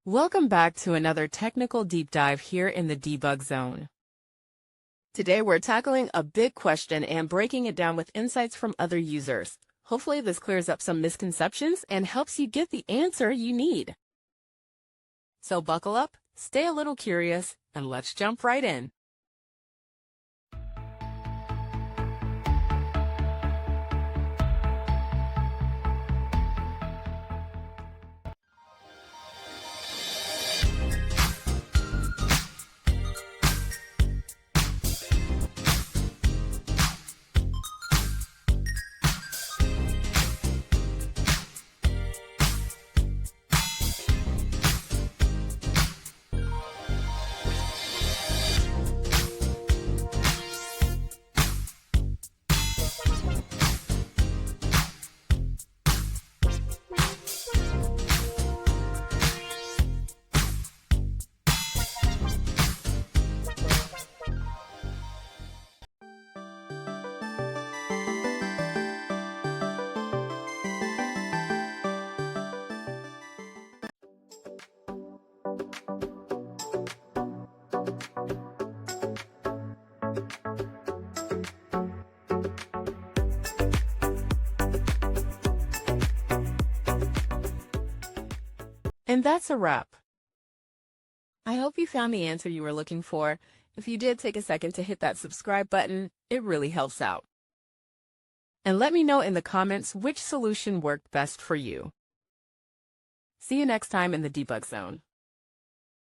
Welcome back to another technical deep dive here in the debug zone. Today we're tackling a big question and breaking it down with insights from other users. Hopefully this clears up some misconceptions and helps you get the answer you need. So buckle up, stay a little curious, and let's jump right in. And that's a wrap. I hope you found the answer you were looking for. If you did, take a second to hit that subscribe button. It really helps out. And let me know in the comments which solution worked best for you. See you next time in the debug zone.